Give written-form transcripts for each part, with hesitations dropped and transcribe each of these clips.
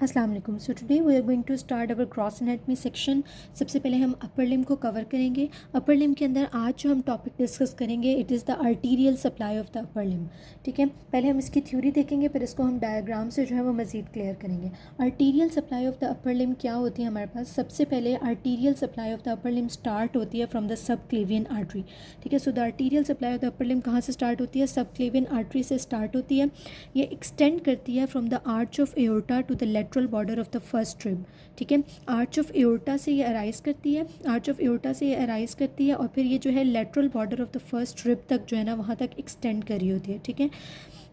अस्सलाम वालेकुम। So today we are going to start our gross anatomy section. सबसे पहले हम अपर लिम को कवर करेंगे। अपर लिम के अंदर आज जो हम टॉपिक डिस्कस करेंगे it is the arterial supply of the upper limb. ठीक है, पहले हम इसकी थ्योरी देखेंगे, फिर इसको हम डायग्राम से जो है वो मज़ीद क्लियर करेंगे। Arterial supply of the upper limb क्या होती है हमारे पास? सबसे पहले arterial supply of the upper limb start होती है from the subclavian artery. ठीक है, so the arterial supply of the upper limb कहाँ से स्टार्ट होती है? सब क्लेवियन आर्टरी से स्टार्ट होती है। ये एक्सटेंड करती है from the arch of aorta to the lateral border of the first rib. ठीक है, आर्च ऑफ एओर्टा से ये अराइज करती है, आर्च ऑफ एओर्टा से ये अराइज करती है और फिर ये जो है lateral border of the first rib तक जो है ना वहाँ तक एक्सटेंड कर रही होती है। ठीक है,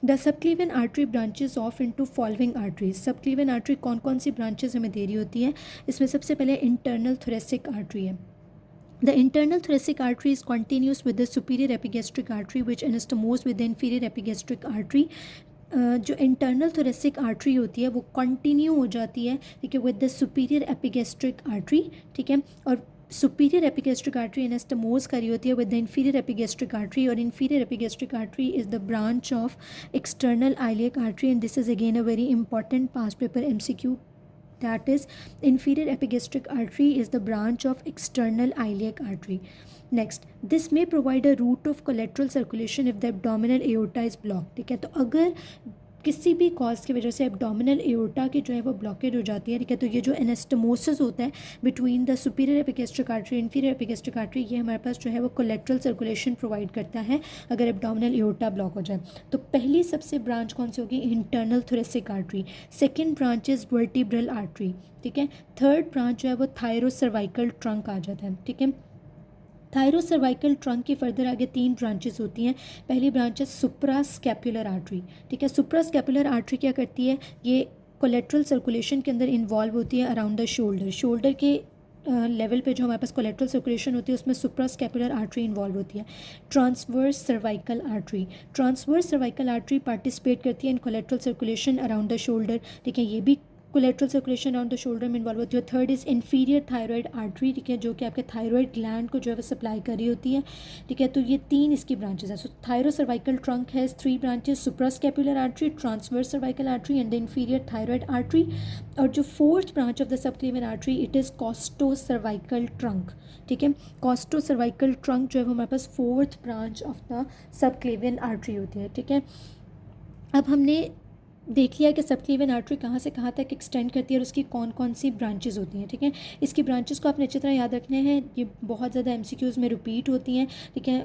the subclavian artery branches of into following arteries. Subclavian artery कौन कौन सी ब्रांचेज हमें दे रही होती है? इसमें सबसे पहले इंटरनल थोरेसिक आर्टरी है। The internal thoracic artery is continuous with the superior epigastric artery which anastomose with the inferior epigastric artery। जो इंटरनल थोरेसिक आर्टरी होती है वो कंटिन्यू हो जाती है, ठीक है, with the superior epigastric artery. ठीक है, और सुपीरियर एपिगेस्ट्रिक आर्टरी एनास्टमोज करी होती है with the inferior epigastric artery, और inferior epigastric artery is the branch of external iliac artery and this is again a very important past paper MCQ, that is inferior epigastric artery is the branch of external iliac artery. Next, this may provide a route of collateral circulation if the abdominal aorta is blocked। ठीक है, तो अगर किसी भी cause की वजह से abdominal aorta की जो है वो ब्लॉकेज हो जाती है, ठीक है, तो ये जो एनास्टमोसिस होता है between the superior epigastric artery inferior epigastric artery, ये हमारे पास जो है वो कोलेट्रल सर्कुलेशन प्रोवाइड करता है अगर एब्डोमिनल एओर्टा ब्लॉक हो जाए। तो पहली सबसे ब्रांच कौन सी होगी? Internal thoracic artery. Second branch is vertebral artery. ठीक है, थर्ड ब्रांच जो है वो थायरोसर्वाइकल ट्रंक आ जाता है। ठीक है, थायरोसर्वाइकल ट्रंक की फर्दर आगे तीन ब्रांचेस होती हैं। पहली ब्रांच है सुप्रास्कैपुलर आर्टरी। ठीक है, सुप्रास्कैपुलर आर्टरी क्या करती है? ये कोलेट्रल सर्कुलेशन के अंदर इन्वॉल्व होती है अराउंड द शोल्डर। शोल्डर के लेवल पे जो हमारे पास कोलेट्रल सर्कुलेशन होती है उसमें सुप्रास्कैपुलर आर्टरी इन्वॉल्व होती है। Transverse cervical artery. Transverse cervical artery participate करती है in collateral circulation around the shoulder. ठीक है, ये भी collateral circulation around the shoulder में इन्वॉल्व होती है। Third is inferior thyroid artery. ठीक है, जो कि आपके थायराइड ग्लैंड को जो है वो सप्लाई कर रही होती है। ठीक है, तो ये तीन इसकी ब्रांचेस हैं। So thyrocervical trunk has three branches, suprascapular artery, transverse cervical artery and the inferior thyroid artery. और जो fourth branch of the subclavian artery it is costocervical trunk. ठीक है, कॉस्टो सर्वाइकल ट्रंक जो है वो हमारे पास fourth branch of the subclavian artery होती है। ठीक है, अब हमने देख लिया कि सबक्लेवियन आर्टरी कहाँ से कहाँ तक एक्सटेंड करती है और उसकी कौन कौन सी ब्रांचेस होती हैं। ठीक है, इसकी ब्रांचेस को आपने अच्छी तरह याद रखने हैं, ये बहुत ज़्यादा MCQs में रिपीट होती हैं। ठीक है,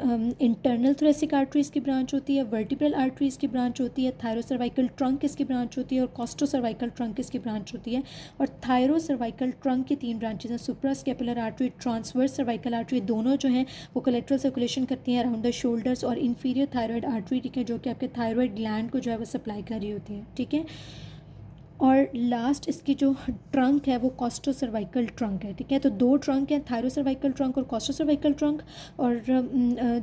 इंटरनल थोरेसिक आर्टरी इसकी ब्रांच होती है, वर्टिब्रल आर्टरी इसकी ब्रांच होती है, थायरोसर्वाइकल ट्रंक इसकी ब्रांच होती है और कॉस्टोसर्वाइकल ट्रंक इसकी ब्रांच होती है। और थायरोसर्वाइकल ट्रंक की तीन ब्रांचेज हैं, suprascapular artery, transverse cervical artery, दोनों जो हैं वो कोलेट्रल सर्कुलेशन करती हैं अराउंड द शोल्डर्स, और इन्फीरियर थायराइड आर्टरी, ठीक है, जो कि आपके थायराइड ग्लैंड को जो है वो सप्लाई कर रही होती है। ठीक है, और लास्ट इसकी जो ट्रंक है वो कॉस्टोसर्वाइकल ट्रंक है। ठीक है, तो दो ट्रंक हैं, थायरोसर्वाइकल ट्रंक और कॉस्टोसर्वाइकल ट्रंक, और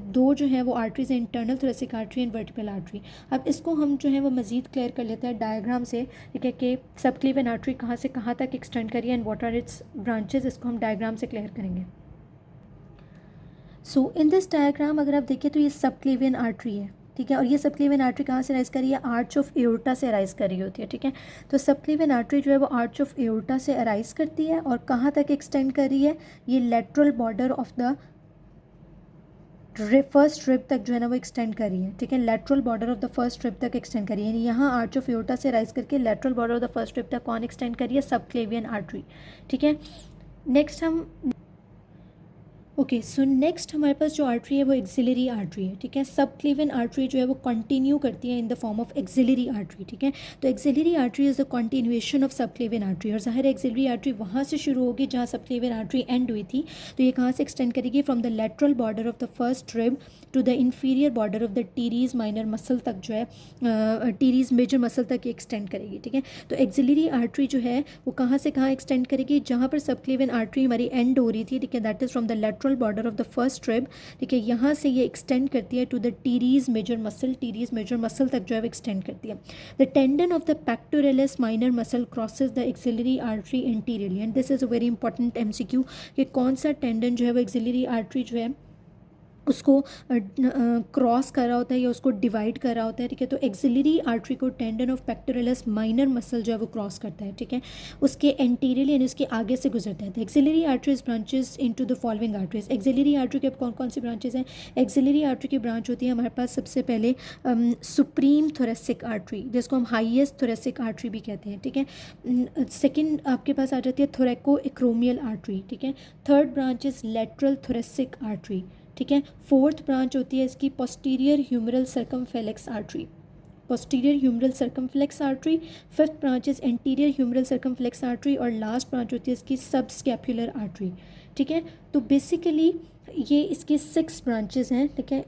दो जो है वो आर्टरीज हैं, internal thoracic artery and vertebral artery. अब इसको हम जो है वो मज़ीद क्लियर कर लेते हैं डायग्राम से। ठीक है, कि सबक्लेवियन आर्टरी कहाँ से कहाँ तक एक्सटेंड करी है and what are its branches, इसको हम डायग्राम से क्लियर करेंगे। सो इन दिस डायग्राम अगर आप देखिए तो ये सबक्लेवियन आर्टरी है। ठीक है, और ये सबक्लेवियन आर्टरी कहाँ से राइज कर रही है? आर्च ऑफ एओर्टा से राइज कर रही होती है। ठीक है, तो सबक्लेवियन आर्टरी जो है वो आर्च ऑफ एओर्टा से अराइज करती है और कहाँ तक एक्सटेंड कर रही है? ये lateral border of the first rib तक जो है ना वो एक्सटेंड कर रही है। ठीक है, lateral border of the first rib तक एक्सटेंड करी है, यानी यहाँ आर्च ऑफ एओर्टा से राइज करके lateral border of the first rib तक कौन एक्सटेंड करी है? Subclavian artery. ठीक है, नेक्स्ट हम सो नेक्स्ट हमारे पास जो आर्टरी है वो एक्सिलरी आर्टरी है। ठीक है, सबक्लेवियन आर्टरी जो है वो कंटिन्यू करती है in the form of axillary artery. ठीक है, तो axillary artery is the continuation of subclavian artery, और ज़ाहिर है एक्सिलरी आर्टरी वहाँ से शुरू होगी जहाँ सबक्लेवियन आर्टरी एंड हुई थी, तो ये कहाँ से एक्सटेंड करेगी? From the lateral border of the first rib to the inferior border of the teres minor muscle तक जो है टीरीज मेजर मसल तक ये एक्सटेंड करेगी। ठीक है, तो एक्सिलरी आर्टरी जो है वो कहाँ से कहाँ एक्सटेंड करेगी? जहाँ पर सबक्लेवियन आर्टरी हमारी एंड हो रही थी, ठीक है, that is from the lateral border of the first rib. ठीक है, यहाँ से ये एक्सटेंड करती है to the teres major muscle, teres major muscle तक जो है वो एक्सटेंड करती है। The tendon of the pectoralis minor muscle crosses the axillary artery interiorly, and this is a very important MCQ कि कौन सा टेंडन जो है वो एक्सिलरी आर्टरी जो है उसको क्रॉस कर रहा होता है या उसको डिवाइड कर रहा होता है, ठीक है। तो एक्सिलरी आर्टरी को tendon of pectoralis minor muscle जो है वो क्रॉस करता है, ठीक है। उसके एंटीरियरली यानी उसके आगे से गुजरता है। Axillary arteries branches into the following arteries. Axillary artery के कौन कौन सी ब्रांचेस हैं? एक्सिलरी आर्टरी की ब्रांच होती है हमारे पास सबसे पहले सुप्रीम थोरेसिक आर्टरी, जिसको हम हाईएस्ट थोरेसिक आर्टरी भी कहते हैं, ठीक है। सेकेंड आपके पास आ जाती है थोरेको एक्रोमियल आर्टरी, ठीक है। Third branch is lateral thoracic artery, ठीक है। फोर्थ ब्रांच होती है इसकी posterior humeral circumflex artery, posterior humeral circumflex artery. Fifth branch is anterior humeral circumflex artery और लास्ट ब्रांच होती है इसकी सब स्कैपुलर आर्टरी, ठीक है। तो बेसिकली ये इसके 6 ब्रांचेस हैं, ठीक है।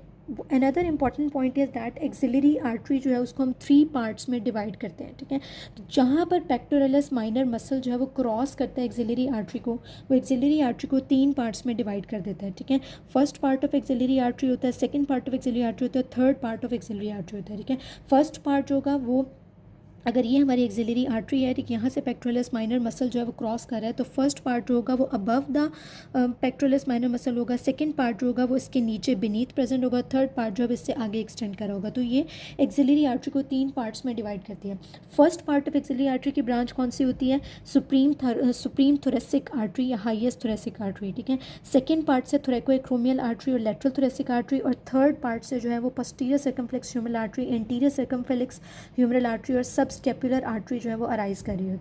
Another important point is that axillary artery जो है उसको हम 3 पार्ट्स में डिवाइड करते हैं, ठीक है। तो जहाँ पर पेक्टोरलिस माइनर मसल जो है वो क्रॉस करता है एक्सिलरी आर्टरी को, वो एक्सिलरी आर्टरी को 3 पार्ट्स में डिवाइड कर देता है, ठीक है। First part of axillary artery होता है, second part of axillary artery होता है, third part of axillary artery होता है, ठीक है। फर्स्ट पार्ट जो होगा वो, अगर ये हमारी एक्सिलरी आर्टरी है, ठीक, यहाँ से पेक्टोरलिस माइनर मसल जो है वो क्रॉस कर रहा है, तो फर्स्ट पार्ट जो होगा वो above the pectoralis minor muscle होगा। सेकंड पार्ट जो होगा वो इसके नीचे बीनीथ प्रेजेंट होगा। थर्ड पार्ट जो है इससे आगे एक्सटेंड करा होगा। तो ये एक्सिलरी आर्टरी को 3 पार्ट्स में डिवाइड करती है। First part of axillary artery की ब्रांच कौन सी होती है? सुप्रीम थोरेसिक आर्टरी या हाईएस्ट थोरेसिक आर्टरी, ठीक है। सेकेंड पार्ट से थोरेको एक्रोमियल आर्टरी और लेटरल थोरेसिक आर्टरी, और थर्ड पार्ट से जो है वो posterior circumflex humeral artery, anterior circumflex humeral artery और सब स्केपुलर आर्टरी जो है वो अराइज कर रही होती है।